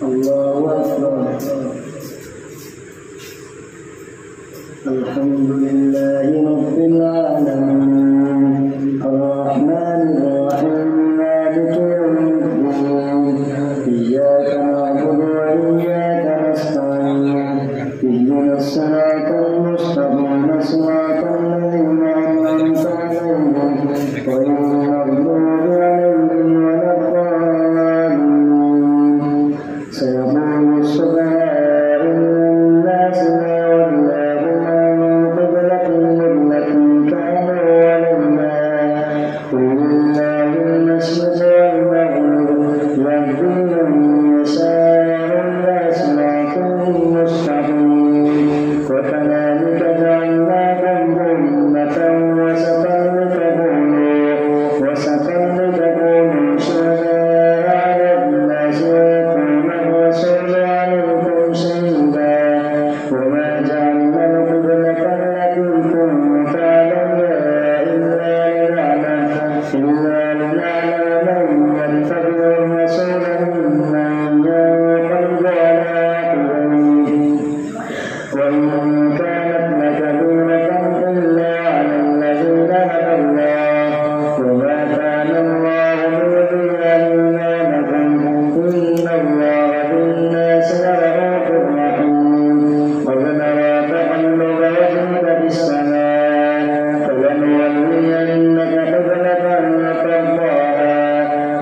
الله أكبر. الحمد لله رب العالمين الرحمن الرحيم مالك يوم الدين إياك نعبد وإياك نستعين اهدنا الصراط المستقيم صراط الذين أنعمت عليهم غير المغضوب عليهم ولا الضالين. سيقول السفهاء من الناس ما ولاهم عن قبلتهم التي كانوا عليها قل لله المشرق والمغرب يهدي من يشاء إلى صراط مستقيم. وكذلك جعلناكم أمة وسطا لتكونوا شهداء على الناس ويكون الرسول عليكم شهيدا. وما جعلنا القبلة التي كنت عليها إلا لنعلم من يتبع الرسول ممن ينقلب على عقبيه وإن كانت لكبيرة إلا على الذين هدى الله وما كان الله ليضيع إيمانكم إن الله بالناس لرءوف رحيم. قد نرى تقلب وجهك في السماء فلنولينك قبلة ترضاها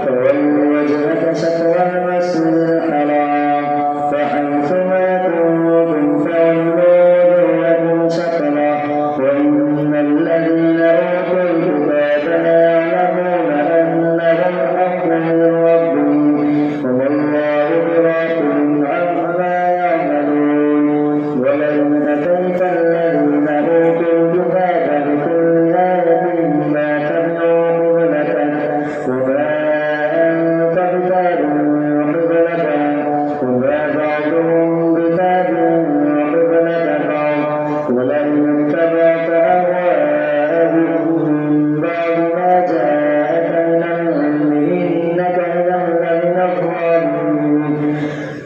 فول وجهك شطر المسجد الحرام فحيثما كنتم فولوا وجوهكم شطره وإن الذين أوتوا الكتاب ليعلمون أنه الحق من ربهم وما الله بغافل عما يعملون. ولئن أتيت الذين أوتوا الكتاب بكل آية ما تبعوا قبلتك وما أنت بتابع قبلتهم وما بعضهم بتابع قبلة بعض ولئن اتبعت أهواءهم من بعد ما جاءك من العلم إنك إذا لمن الظالمين.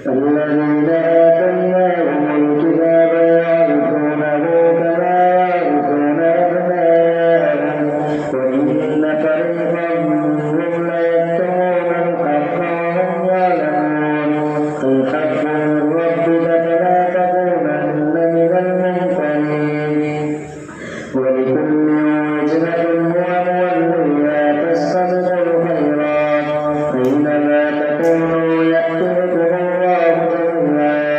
الذين آتيناهم الكتاب يعرفونه كما يعرفون أبناءهم وإن فريقا منهم ليكتمون الحق وهم يعلمون. الحق من ربك فلا تكونن من الممتنين. ولكل وجهة هو موليها فاستبقوا الخيرات أينما تكونوا يأتي بكم الله جميعا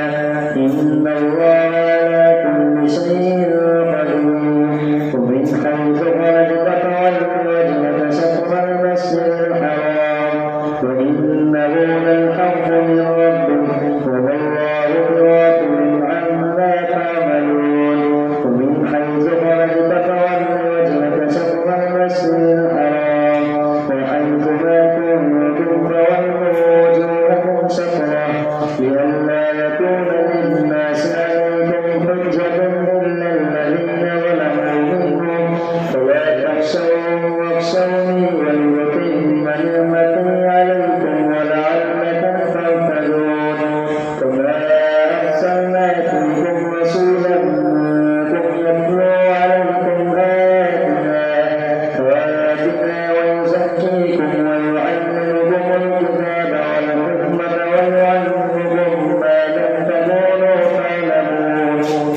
إن الله على كل شيء قدير. ومن حيث خرجت فول وجهك شطر المسجد الحرام وإنه للحق من ربك وما الله بغافل عما تعملون. ومن حيث خرجت فول وجهك شطر المسجد الحرام وحيثما كنتم فولوا وجوهكم شطره لئلا يكون للناس عليكم حجة إلا الذين ظلموا منهم فلا تخشوهم واخشوني ولأتم نعمتي عليكم ولعلكم تهتدون. كما أرسلنا فيكم رسولا منكم يتلو عليكم آياتنا ويزكيكم ويعلمكم الكتاب والحكمة ويعلمكم ما لم تكونوا تعلمون.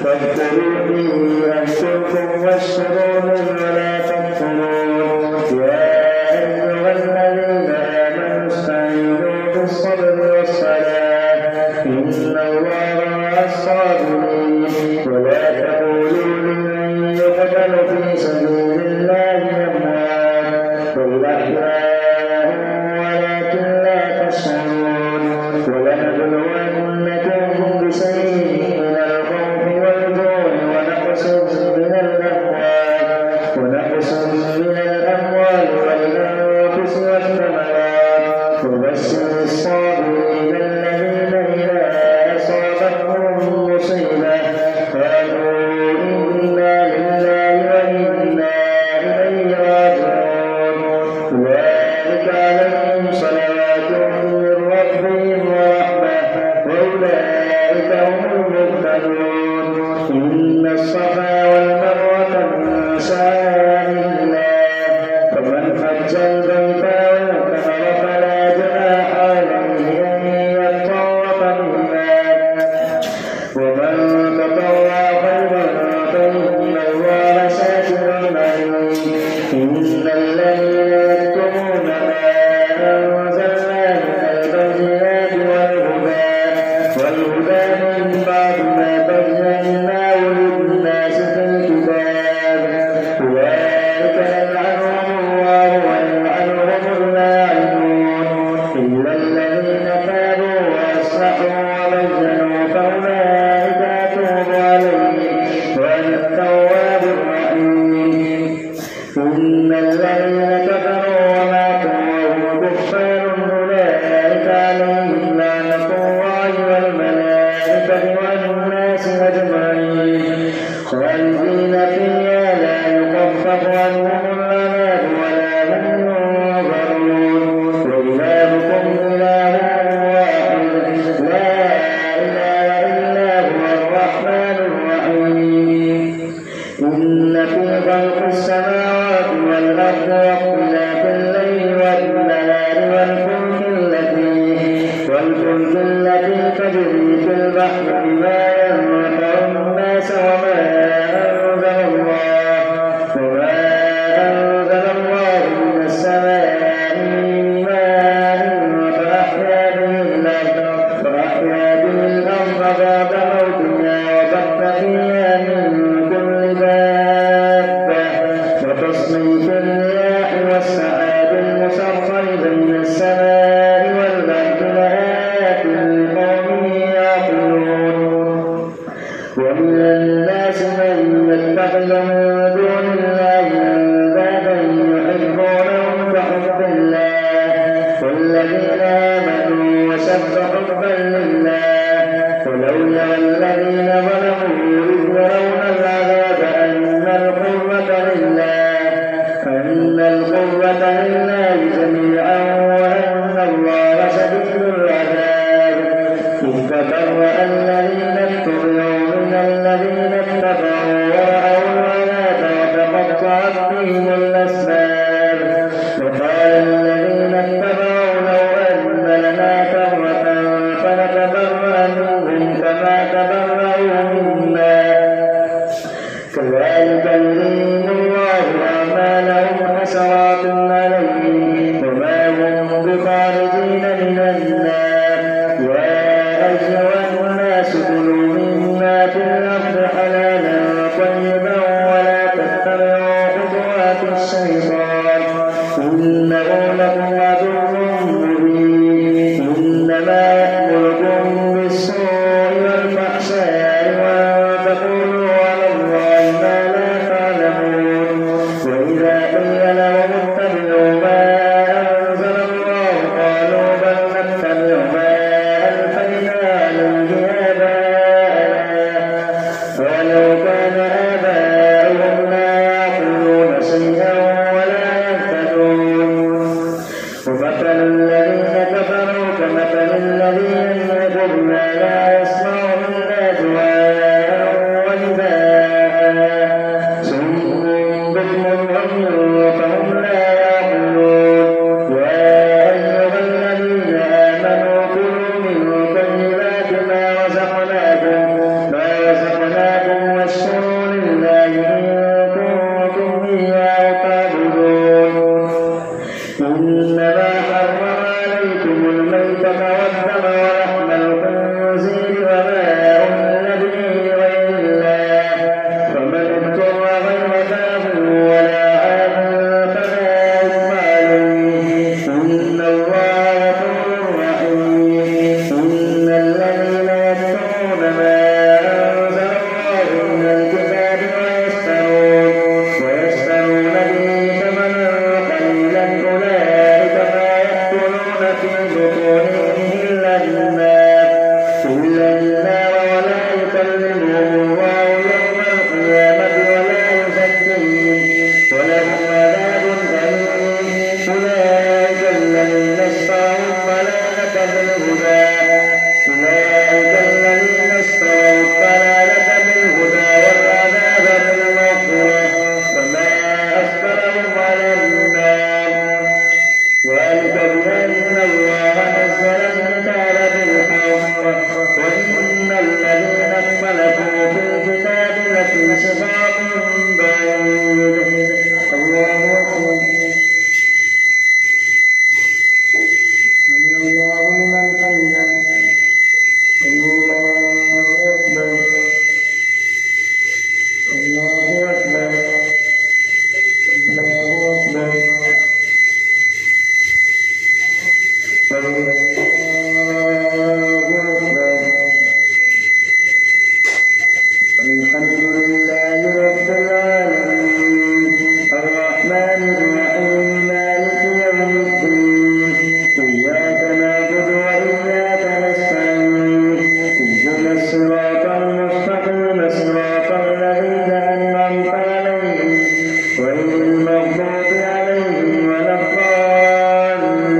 فاذكروني أذكركم واشكروا لي ولا تكفرون. يا أيها الذين آمنوا استعينوا بالصبر والصلاة إن الله مع الصابرين. ولا تقولوا لمن يقتل في سبيل الله أموات بل أحياء ولكن لا تشعرون. ولنبلونكم بشيء من الخوف والجوع ونقص من الأموال والأنفس والثمرات. وبشر الصابرين الذين إذا أصابتهم مصيبة قالوا إنا لله وإنا إليه راجعون. أولئك عليهم صلوات من ربهم والفلك التي تجري في البحر بما ينفع الناس وما أنزل الله من السماء من ماء فأحيا به الأرض بعد موتها وبث فيها من كل دابة وتصريف الرياح والسحاب المسخر بين السماء والأرض لآيات لقوم يعقلون ومن الناس من يتخذ من دون الله أندادا يحبونهم كحب الله والذين آمنوا وشد حبا لله ولو يرى الذين ظلموا إذ يرون العذاب أن القوة لله جميعا وأن الله شديد العذاب إذ تبرأ الذين اتبعوا من الذين اتبعوا ورأوا العذاب وتقطعت بهم الأسباب وقال الذين اتبعوا لو أن لنا كرة فنتبرأ منهم كما تبرأوا منا كذلك يريهم الله أعمالهم حسرات عليهم وما هم بخارجين من النار يا أيها الناس كلوا مما في الأرض حلالا طيبا ولا تتبعوا خطوات الشيطان إنه لكم عدو مبين إنما يأمركم بالسوء والفحشاء وأن تقولوا على الله ما لا تعلمون وإذا قيل لهم اتبعوا ما أنزل الله قالوا بل نتبع ما ألفينا عليه آباءنا ولو كان آباؤهم لا يعقلون شيئا ولا يهتدون ومثل الذين كفروا كمثل الذي ينقض ما لا يسمع إلا دعاء ونداء صم بكم عمي فهم لا يعقلون يا أيها الذين آمنوا كلوا من طيبات ما رزقناكم واشكروا لله إن كنتم إياه تعبدون إنما حرم عليكم الميتة والدم ولحم الخنزير وما أهل به لغير الله فمن اضطر غير باغ ولا عاد فلا إثم عليه إن الله غفور رحيم إن الذين يكتمون ما أنزل الله من الكتاب ويشترون به ثمنا قليلا أولئك ما يأكلون في بطونهم إلا النار ولا يكلمهم الله يوم القيامة ولا يزكيهم ولهم عذاب أليم أولئك الذين اشتروا الضلالة بالهدى والعذاب بالمغفرة فما أكثرهم على النار ذلك بأن الله نزل الكتاب بالحق وإن الذين اختلفوا في الكتاب لفي شقاق بعيد الله أكبر سمع الله لمن حمده الله أكبر الله أكبر الله أكبر الحمد لله رب العالمين الرحمن الرحيم مالك يوم الدين إياك نعبد وإياك نستعين اهدنا الصراط المستقيم صراط الذين أنعمت عليهم غير المغضوب عليهم ولا الضالين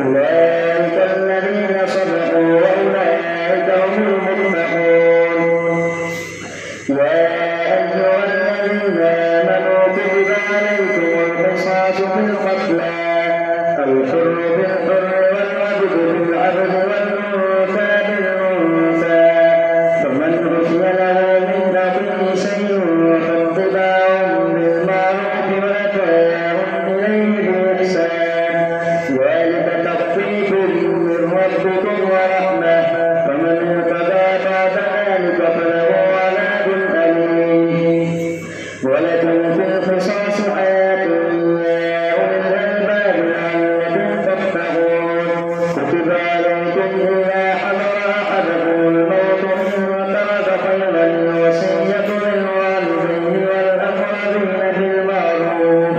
أولئك الذين صدقوا وأولئك هم المتقون. يا أيها الذين آمنوا كتب عليكم القصاص في القتلى الحر بالحر والعبد بالعبد والأنثى بالأنثى فمن عفي له من أخيه شيء فاتباع بالمعروف وأداء إليه بإحسان ذلك تخفيف من ربكم ورحمة فمن اعتدى بعد ذلك فله عذاب أليم. ولكم في القصاص حياة يا أولي الألباب لعلكم تتقون. كتب عليكم إذا حضر أحدكم الموت إن ترك خيرا الوصية للوالدين والأقربين بالمعروف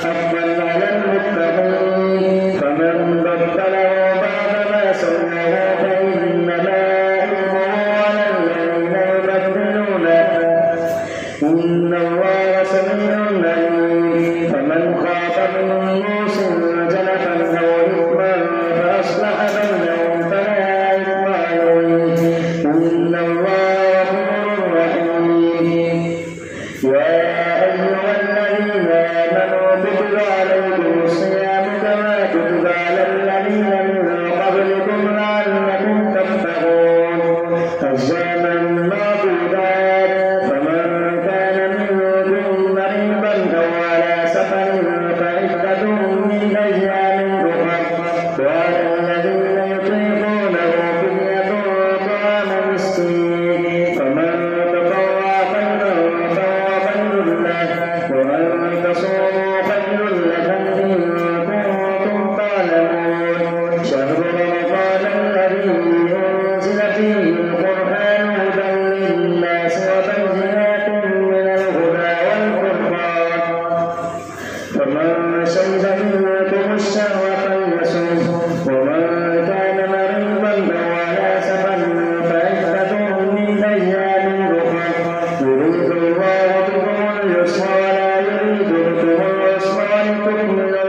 حقا على المتقين. فمن بدله بعد ما سمعه فإنما إثمه على الذين يبدلونه إن الله سميع عليم. فمن خاف من موص جنفا أو إثما فأصلح بينهم فلا إثم عليه إن الله غفور رحيم. يا أيها الذين آمنوا كتب عليكم الصيام كما كتب على الذين من قبلكم لعلكم تتقون أياما معدودات. فمن كان منكم مريضا أو على سفر فعدة من أيام أخر وعلى الذين يطيقونه فدية طعام مسكين فمن تطوع خيرا فهو خير له وأن تصوموا خير لكم إن كنتم تعلمون. شهر رمضان الذي أنزل فيه القرآن هدى للناس وبينات من الهدى والفرقان فمن شهد منكم الشهر فليصم ومن كان مريضا أو على سفر فعدة من أيام أخر يريد الله بكم اليسر ولا يريد بكم العسر ولتكملوا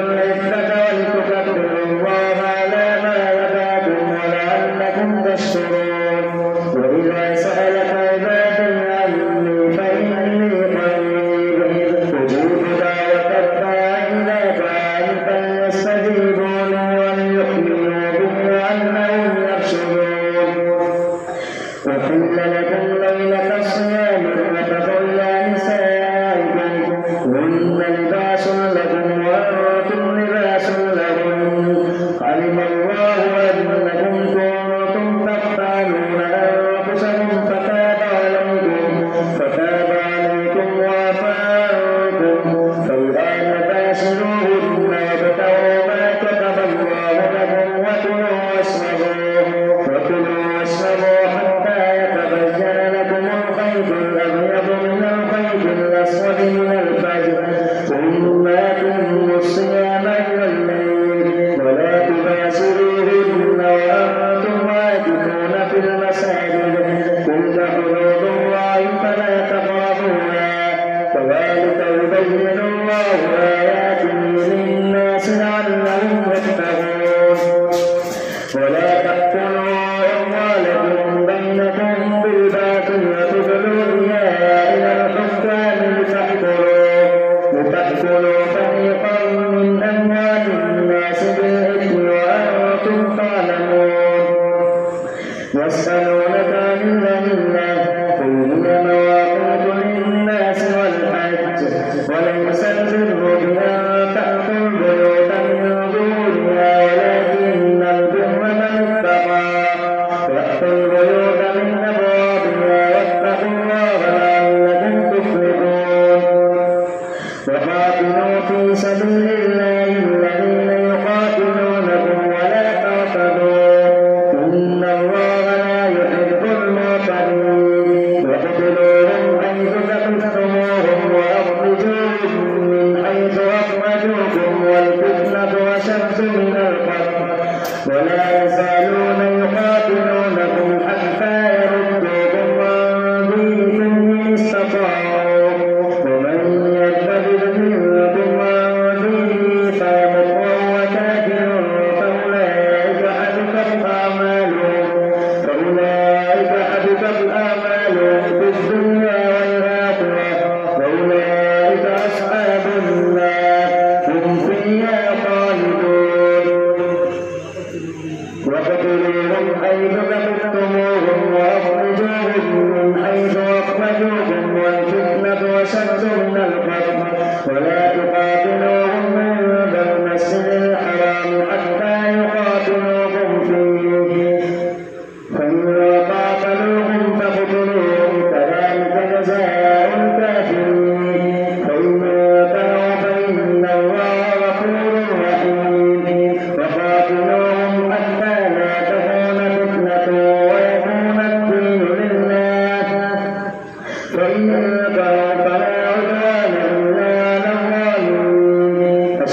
العدة ولتكبروا الله على ما هداكم ولعلكم تشكرون. وإذا سألك عبادي عني فإني قريب أجيب دعوة الداع إذا دعاني فليستجيبوا لي وليؤمنوا بي لعلهم يرشدون. أحل لكم ليلة الصيام الرفث إلى نسائكم هن لباس لكم وأنتم لباس لهن علم الله أنكم كنتم تختانون أنفسكم فتاب عليكم وعفى عنكم فالآن باشروهن وابتغوا ما كتب الله لكم وكلوا واشربوا حتى يتبين لكم الخيط الأبيض من الخيط الأسود من الفجر ثم أتموا الصيام إلى الليل ولا تباشروهن وأنتم عاكفون في المساجد تلك حدود الله فلا تقربوها كذلك يبين الله آياته للناس لعلهم يتقون. ولا تأكلوا أموالكم بينكم بالباطل وتدلوا بها إلى الحكام لتأكلوا فريقا من أموال الناس بالإثم وأنتم تعلمون. يسألونك عن الأهلة قل هي مواقيت للناس والحج وليس البر بأن تأتوا البيوت من ظهورها ولكن البر من اتقى وأتوا البيوت من أبوابها واتقوا الله لعلكم تفلحون. وقاتلوا في سبيل الله الذين يقاتلونكم ولا تعتدوا إن الله لا يحب المعتدين. واقتلوهم حيث ثقفتموهم وأخرجوهم من حيث أخرجوكم والفتنة أشد من القتل ولا يزالون يقاتلونكم حتى يردوكم عن دينكم إن استطاعوا ومن يرتد منكم عن دينه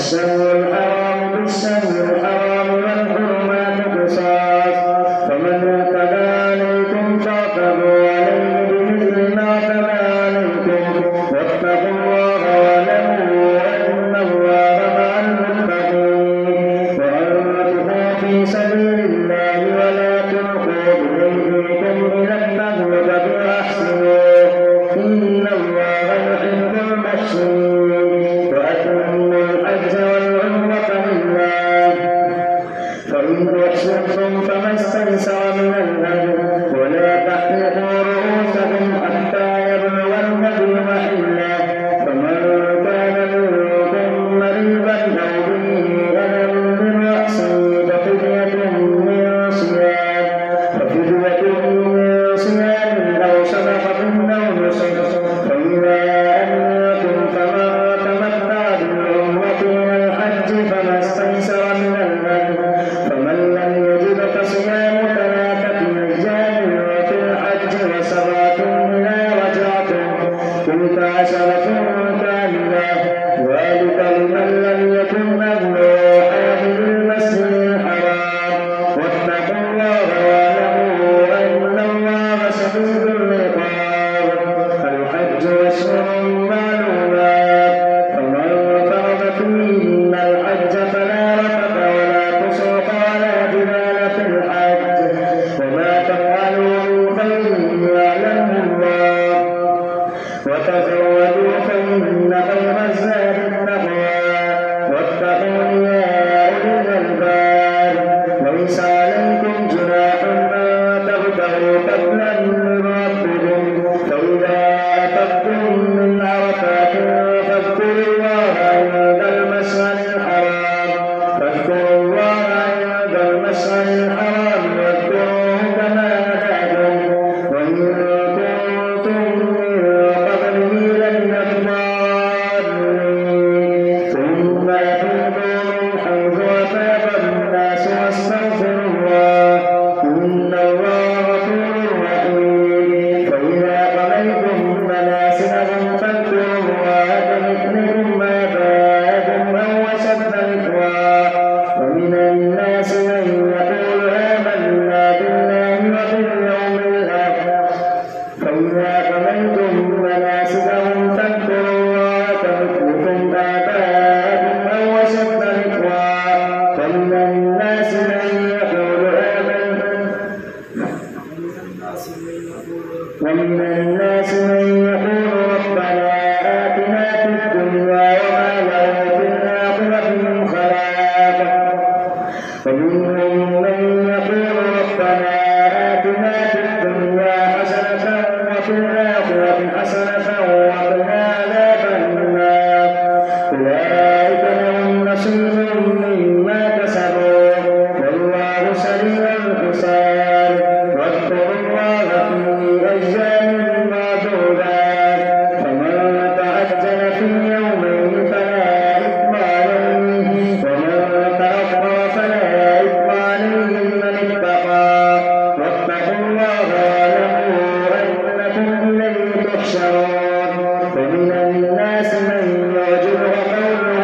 الشهر الحرام بالشهر الحرام والحرمات قصاص فمن اعتدى عليكم فاعتدوا عليه بمثل ما اعتدى عليكم واتقوا الله واعلموا أن الله مع المتقين وأنفقوا في سبيل الله ولا تلقوا بأيديكم إلى التهلكة وأحسنوا إن الله يحب المحسنين وأتموا الحج والعمرة لله فإن أحسنتم فما استيسر من الهدي ولا تحلقوا رؤوسكم حتى يبلغ الهدي محله فمن كان منكم مريضا أو به ألم من رأسه ففدية من صيام أو صدقة أو نسك فإذا أمنتم فمن تمتع بالعمرة إلى الحج فما استيسر من الهدي فمن لم يجد فصيام 3 أيام وفي الحج وسبعة إذا رجعتم تلك 10 كاملة ذلك لمن لم يكن أهله حاضر المسجد الحرام واتقوا الله واعلموا أن الله شديد العقاب الحج أشهر معلومات فمن فرض فيهن الحج فلا رفث ولا فسوق ولا جدال في الحج وما تفعلوا من خير يعلمه الله وتزودوا فإن خير الزاد التقوى واتقون يا أولي الألباب ليس عليكم جناح أن تبتغوا فضلا من ربكم فإذا أفضتم من عرفات فاذكروا الله عند المشعر الحرام واذكروه كما هداكم وإن كنتم من قبله لمن الضالين ثم أفيضوا من حيث أفاض الناس واستغفروا الله إن الله غفور رحيم فإذا قضيتم مناسككم فاذكروا الله كمثلكم آباءكم أو أشد ذكرا ومن الناس من يقول آمنا بالله وباليوم الآخر فإذا قضيتم مناسككم فاذكروا الله كمثلكم آباءكم أو أشد ذكرا ومن الناس من يقول ربنا آتنا في الدنيا وما له في الآخرة من خلاق ومنهم من يقول ربنا آتنا في الدنيا حسنة وفي الآخرة حسنة وقنا عذاب النار أولئك لهم نصيب مما كسبوا والله سريع الحساب واذكروا الله في أيام معدودات فمن تعجل في يومين فلا إثم عليه ومن تأخر فلا إثم عليه من اتقى واتقوا الله واعلموا أنكم إليه تحشرون ومن الناس من يعجبك قوله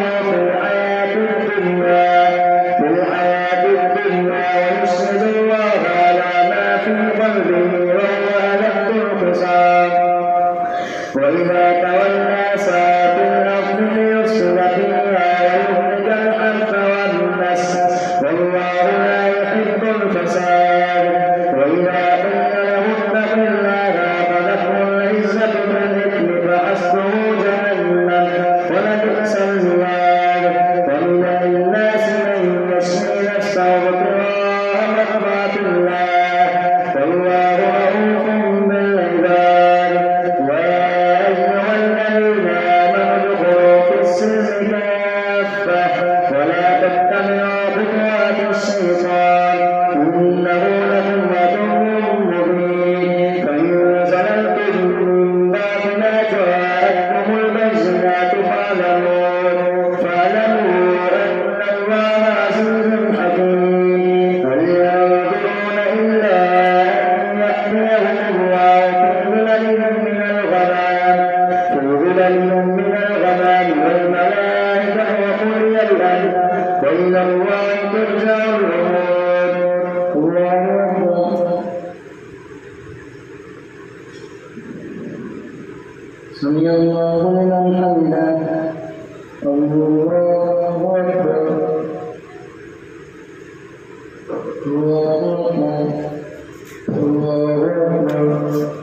في الحياة الدنيا ويشهد الله على ما في قلبه وهو ألد الخصام وإذا تولى سعى في الأرض ليفسد فيها ويهلك الحرث والنسل والله لا يحب الفساد وإذا قيل له اتق الله أخذته العزة بالإثم فحسبه جهنم ولبئس المهاد ومن الناس من يشري نفسه ابتغاء مرضات الله والله رؤوف بالعباد يا أيها الذين آمنوا ادخلوا في السلم كافة ولا تتبعوا خطوات الشيطان إنه لكم عدو مبين فإن زللتم من بعد ما جاءتكم البينات فاعلموا أن الله عزيز حكيم هل ينظرون إلا أن يأتيهم الله في ظلل من الغمام والملائكة وقضي وإلى الله ترجع الأمور. الله أكبر. سمع الله لمن حمده. الله أكبر. الله أكبر. الله أكبر.